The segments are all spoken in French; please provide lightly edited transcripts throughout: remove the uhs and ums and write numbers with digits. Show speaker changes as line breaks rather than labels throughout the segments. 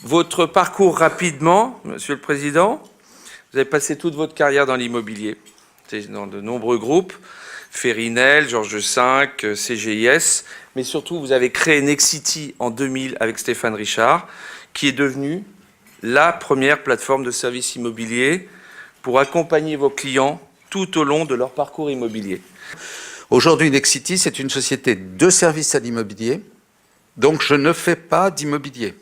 Votre parcours rapidement, Monsieur le Président. Vous avez passé toute votre carrière dans l'immobilier, dans de nombreux groupes, Ferrinel, Georges V, CGIS, mais surtout vous avez créé Nexity en 2000 avec Stéphane Richard, qui est devenue la première plateforme de services immobiliers pour accompagner vos clients tout au long de leur parcours immobilier.
Aujourd'hui, Nexity, c'est une société de services à l'immobilier, donc je ne fais pas d'immobilier.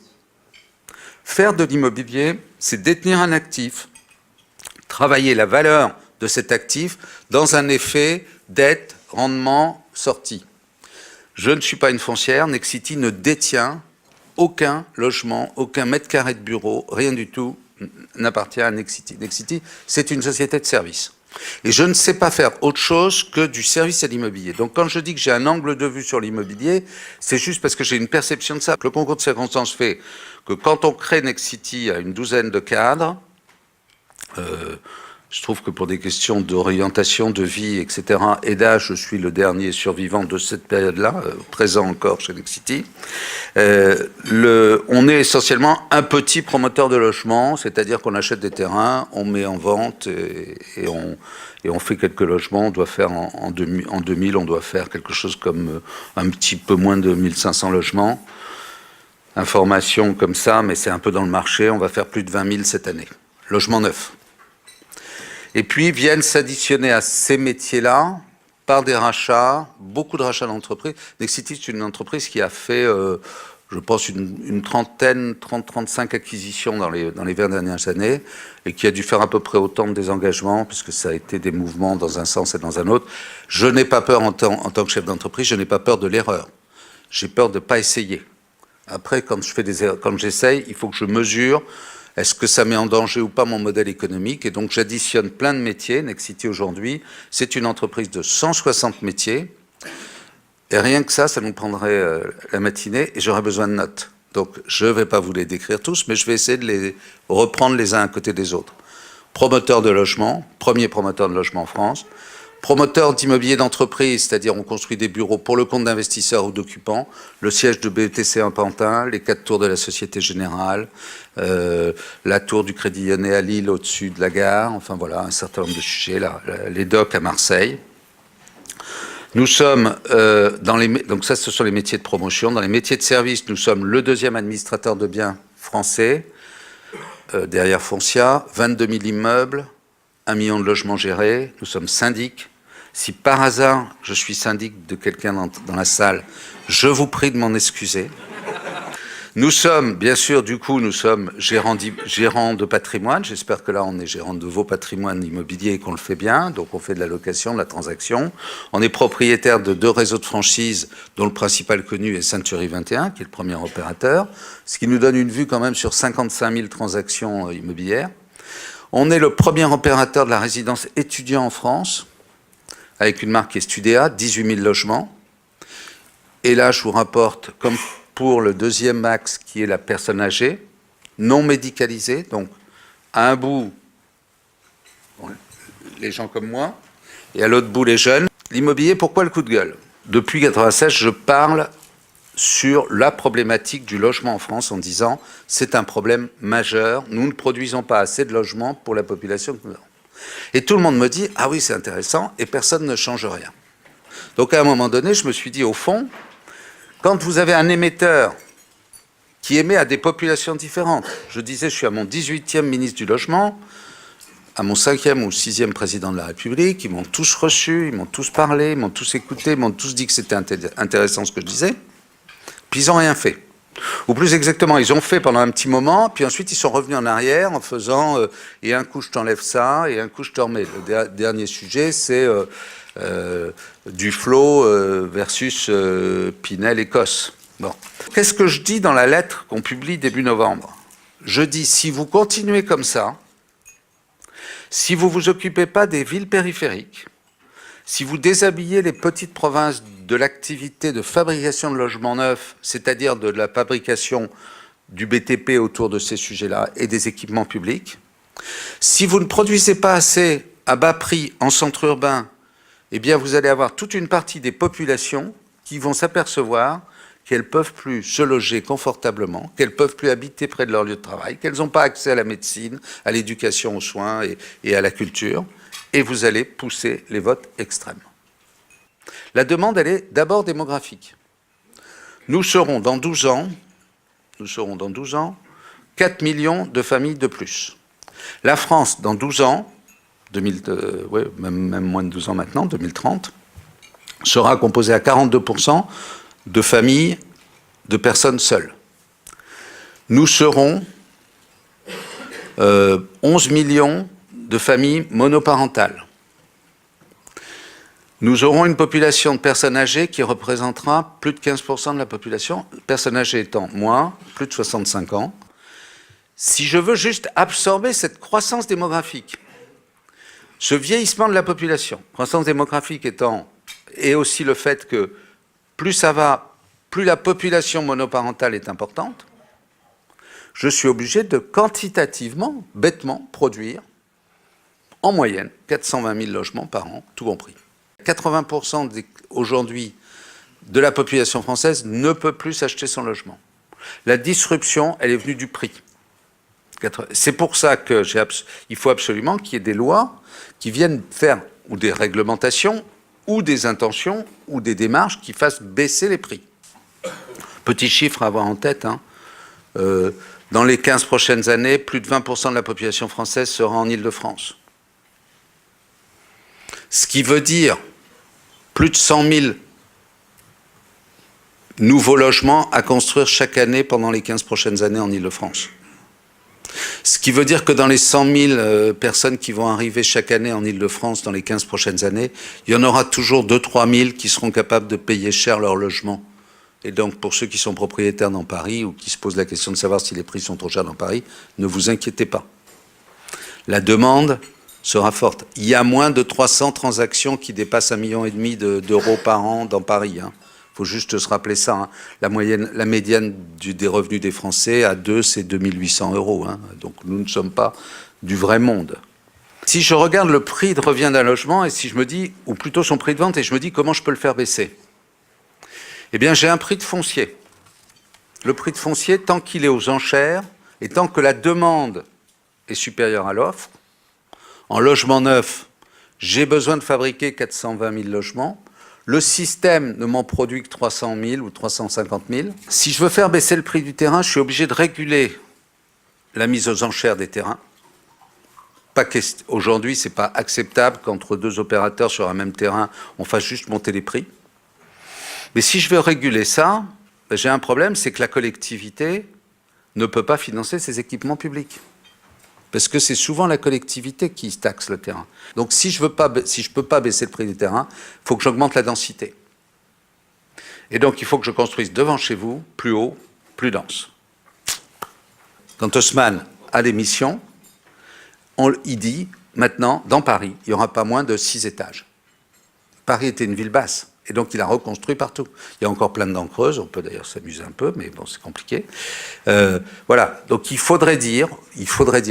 Faire de l'immobilier, c'est détenir un actif, travailler la valeur de cet actif dans un effet dette, rendement, sortie. Je ne suis pas une foncière, Nexity ne détient aucun logement, aucun mètre carré de bureau, rien du tout n'appartient à Nexity. Nexity, c'est une société de service. Et je ne sais pas faire autre chose que du service à l'immobilier. Donc quand je dis que j'ai un angle de vue sur l'immobilier, c'est juste parce que j'ai une perception de ça. Le concours de circonstances fait que quand on crée Nexity à une douzaine de cadres, je trouve que pour des questions d'orientation, de vie, etc., et d'âge, je suis le dernier survivant de cette période-là, présent encore chez Nexity. On est essentiellement un petit promoteur de logement, c'est-à-dire qu'on achète des terrains, on met en vente et on fait quelques logements. On doit faire en 2000, on doit faire quelque chose comme un petit peu moins de 1500 logements. Information comme ça, mais c'est un peu dans le marché, on va faire plus de 20 000 cette année. Logements neufs. Et puis viennent s'additionner à ces métiers-là par des rachats, beaucoup de rachats d'entreprises. Nexity, c'est une entreprise qui a fait, je pense, une trentaine, 30-35 acquisitions dans les 20 dernières années et qui a dû faire à peu près autant de désengagement puisque ça a été des mouvements dans un sens et dans un autre. Je n'ai pas peur en tant que chef d'entreprise, je n'ai pas peur de l'erreur. J'ai peur de ne pas essayer. Après, quand je fais des erreurs, quand j'essaye, il faut que je mesure. Est-ce que ça met en danger ou pas mon modèle économique? Et donc j'additionne plein de métiers. Nexity aujourd'hui, c'est une entreprise de 160 métiers. Et rien que ça nous prendrait la matinée et j'aurais besoin de notes. Donc je ne vais pas vous les décrire tous, mais je vais essayer de les reprendre les uns à côté des autres. Promoteur de logement, premier promoteur de logement en France. Promoteur d'immobilier d'entreprise, c'est-à-dire on construit des bureaux pour le compte d'investisseurs ou d'occupants, le siège de BETC en Pantin, les 4 tours de la Société Générale, la tour du Crédit Lyonnais à Lille au-dessus de la gare, enfin voilà, un certain nombre de sujets, là, les docks à Marseille. Nous sommes donc ça ce sont les métiers de promotion. Dans les métiers de service, nous sommes le deuxième administrateur de biens français, derrière Foncia, 22 000 immeubles, 1 million de logements gérés, nous sommes syndic. Si par hasard je suis syndic de quelqu'un dans la salle, je vous prie de m'en excuser. Nous sommes, bien sûr, du coup, nous sommes gérants de patrimoine. J'espère que là, on est gérant de vos patrimoines immobiliers et qu'on le fait bien. Donc, on fait de la location, de la transaction. On est propriétaire de 2 réseaux de franchise, dont le principal connu est Century 21, qui est le premier opérateur, ce qui nous donne une vue quand même sur 55 000 transactions immobilières. On est le premier opérateur de la résidence étudiant en France, avec une marque qui est Studéa, 18 000 logements. Et là, je vous rapporte, comme pour le deuxième axe, qui est la personne âgée, non médicalisée, donc à un bout, les gens comme moi, et à l'autre bout, les jeunes. L'immobilier, pourquoi le coup de gueule? Depuis 1996, je parle sur la problématique du logement en France en disant c'est un problème majeur, nous ne produisons pas assez de logements pour la population que nous avons. Et tout le monde me dit ah oui c'est intéressant et personne ne change rien. Donc à un moment donné je me suis dit au fond, quand vous avez un émetteur qui émet à des populations différentes, je disais je suis à mon 18e ministre du logement, à mon 5e ou 6e président de la République, ils m'ont tous reçu, ils m'ont tous parlé, ils m'ont tous écouté, ils m'ont tous dit que c'était intéressant ce que je disais. Puis ils n'ont rien fait. Ou plus exactement, ils ont fait pendant un petit moment, puis ensuite ils sont revenus en arrière en faisant et un coup je t'enlève ça, et un coup je te remets. Le dernier sujet, c'est Duflot versus Pinel Écosse. Bon. Qu'est-ce que je dis dans la lettre qu'on publie début novembre? Je dis, si vous continuez comme ça, si vous ne vous occupez pas des villes périphériques, si vous déshabillez les petites provinces de l'activité de fabrication de logements neufs, c'est-à-dire de la fabrication du BTP autour de ces sujets-là et des équipements publics, si vous ne produisez pas assez à bas prix en centre urbain, eh bien vous allez avoir toute une partie des populations qui vont s'apercevoir qu'elles ne peuvent plus se loger confortablement, qu'elles ne peuvent plus habiter près de leur lieu de travail, qu'elles n'ont pas accès à la médecine, à l'éducation, aux soins et à la culture, et vous allez pousser les votes extrêmes. La demande, elle est d'abord démographique. Nous serons dans 12 ans, 4 millions de familles de plus. La France, dans 12 ans, même moins de 12 ans maintenant, 2030, sera composée à 42% de familles de personnes seules. Nous serons 11 millions de familles monoparentales. Nous aurons une population de personnes âgées qui représentera plus de 15% de la population, personnes âgées étant moi, plus de 65 ans. Si je veux juste absorber cette croissance démographique, ce vieillissement de la population, croissance démographique étant, et aussi le fait que plus ça va, plus la population monoparentale est importante, je suis obligé de quantitativement, bêtement, produire en moyenne 420 000 logements par an, tout compris. 80% aujourd'hui de la population française ne peut plus s'acheter son logement. La disruption, elle est venue du prix. C'est pour ça qu'il faut absolument qu'il y ait des lois qui viennent faire, ou des réglementations, ou des intentions, ou des démarches qui fassent baisser les prix. Petit chiffre à avoir en tête, hein. Dans les 15 prochaines années, plus de 20% de la population française sera en Île-de-France. Ce qui veut dire plus de 100 000 nouveaux logements à construire chaque année pendant les 15 prochaines années en Île-de-France. Ce qui veut dire que dans les 100 000 personnes qui vont arriver chaque année en Île-de-France dans les 15 prochaines années, il y en aura toujours 2-3 000 qui seront capables de payer cher leur logement. Et donc, pour ceux qui sont propriétaires dans Paris ou qui se posent la question de savoir si les prix sont trop chers dans Paris, ne vous inquiétez pas. La demande sera forte. Il y a moins de 300 transactions qui dépassent 1,5 million d'euros par an dans Paris. Il faut juste se rappeler ça. Hein. La médiane des revenus des Français à 2, c'est 2 800 euros. Hein. Donc nous ne sommes pas du vrai monde. Si je regarde le prix de revient d'un logement, et si je me dis, ou plutôt son prix de vente, et je me dis comment je peux le faire baisser, eh bien j'ai un prix de foncier. Le prix de foncier, tant qu'il est aux enchères, et tant que la demande est supérieure à l'offre, en logement neuf, j'ai besoin de fabriquer 420 000 logements. Le système ne m'en produit que 300 000 ou 350 000. Si je veux faire baisser le prix du terrain, je suis obligé de réguler la mise aux enchères des terrains. Aujourd'hui, ce n'est pas acceptable qu'entre deux opérateurs sur un même terrain, on fasse juste monter les prix. Mais si je veux réguler ça, j'ai un problème, c'est que la collectivité ne peut pas financer ses équipements publics. Parce que c'est souvent la collectivité qui taxe le terrain. Donc si je ne peux pas baisser le prix du terrain, il faut que j'augmente la densité. Et donc il faut que je construise devant chez vous, plus haut, plus dense. Quand Haussmann a l'émission, il dit, maintenant, dans Paris, il n'y aura pas moins de 6 étages. Paris était une ville basse. Et donc, il a reconstruit partout. Il y a encore plein de dents creuses. On peut d'ailleurs s'amuser un peu, mais bon, c'est compliqué. Voilà. Donc, il faudrait dire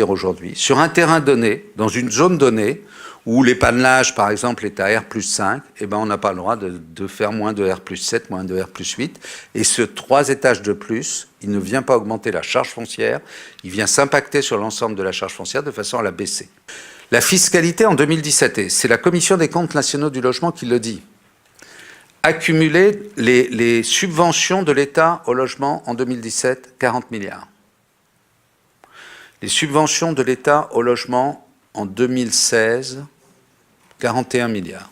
aujourd'hui, sur un terrain donné, dans une zone donnée, où l'épanelage, par exemple, est à R+5, eh ben, on n'a pas le droit de faire moins de R+7, moins de R+8. Et ce 3 étages de plus, il ne vient pas augmenter la charge foncière, il vient s'impacter sur l'ensemble de la charge foncière de façon à la baisser. La fiscalité en 2017, et c'est la Commission des comptes nationaux du logement qui le dit, accumuler les subventions de l'État au logement en 2017, 40 milliards. Les subventions de l'État au logement en 2016, 41 milliards.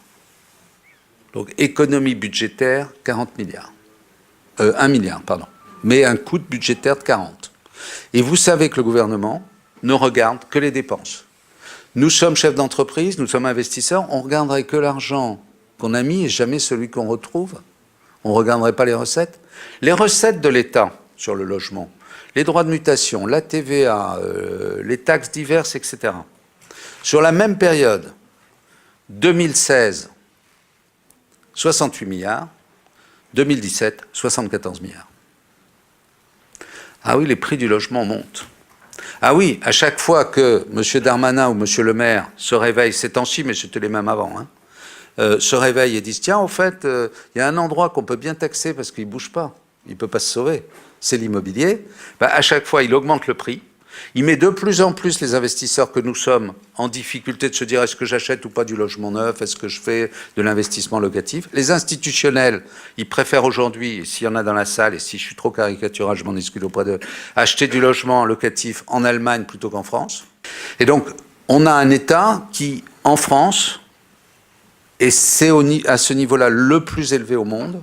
Donc économie budgétaire, 40 milliards. 1 milliard, pardon. Mais un coût budgétaire de 40. Et vous savez que le gouvernement ne regarde que les dépenses. Nous sommes chefs d'entreprise, nous sommes investisseurs, on ne regarderait que l'argent qu'on a mis et jamais celui qu'on retrouve. On ne regarderait pas les recettes. Les recettes de l'État sur le logement, les droits de mutation, la TVA, les taxes diverses, etc. Sur la même période, 2016, 68 milliards, 2017, 74 milliards. Ah oui, les prix du logement montent. Ah oui, à chaque fois que M. Darmanin ou M. Le Maire se réveillent, ces temps-ci, mais c'était les mêmes avant, hein, se réveillent et disent « Tiens, au fait, il y a un endroit qu'on peut bien taxer parce qu'il ne bouge pas. il ne peut pas se sauver. C'est l'immobilier. À chaque fois, il augmente le prix. Il met de plus en plus les investisseurs que nous sommes en difficulté de se dire est-ce que j'achète ou pas du logement neuf, est-ce que je fais de l'investissement locatif. Les institutionnels, ils préfèrent aujourd'hui, s'il y en a dans la salle, et si je suis trop caricatural, je m'en excuse auprès d'eux, acheter du logement locatif en Allemagne plutôt qu'en France. Et donc, on a un État qui, en France, et c'est à ce niveau-là le plus élevé au monde,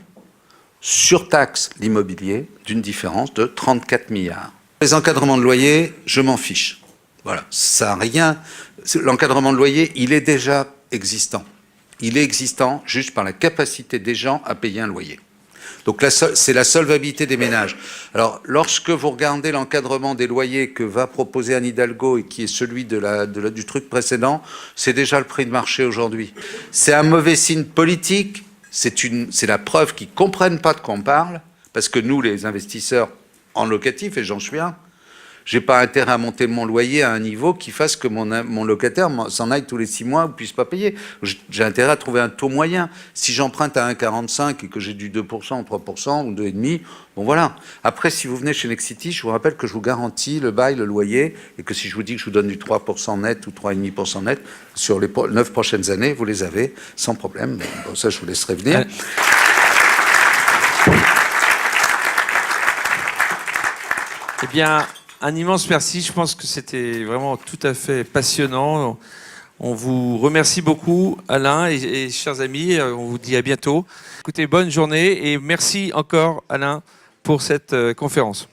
surtaxe l'immobilier d'une différence de 34 milliards. Les encadrements de loyer, je m'en fiche. Voilà, ça n'a rien. L'encadrement de loyer, il est déjà existant. Il est existant juste par la capacité des gens à payer un loyer. Donc c'est la solvabilité des ménages. Alors, lorsque vous regardez l'encadrement des loyers que va proposer Anne Hidalgo et qui est celui du truc précédent, c'est déjà le prix de marché aujourd'hui. C'est un mauvais signe politique, c'est la preuve qu'ils ne comprennent pas de quoi on parle, parce que nous, les investisseurs en locatif, et j'en suis un, j'ai pas intérêt à monter mon loyer à un niveau qui fasse que mon locataire s'en aille tous les 6 mois ou puisse pas payer. J'ai intérêt à trouver un taux moyen. Si j'emprunte à 1,45 et que j'ai du 2%, 3% ou 2,5%, bon voilà. Après, si vous venez chez Nexity, je vous rappelle que je vous garantis le bail, le loyer, et que si je vous dis que je vous donne du 3% net ou 3,5% net, sur les 9 prochaines années, vous les avez sans problème. Bon, ça, je vous laisserai venir.
Eh bien, un immense merci. Je pense que c'était vraiment tout à fait passionnant. On vous remercie beaucoup, Alain et chers amis. On vous dit à bientôt. Écoutez, bonne journée et merci encore, Alain, pour cette conférence.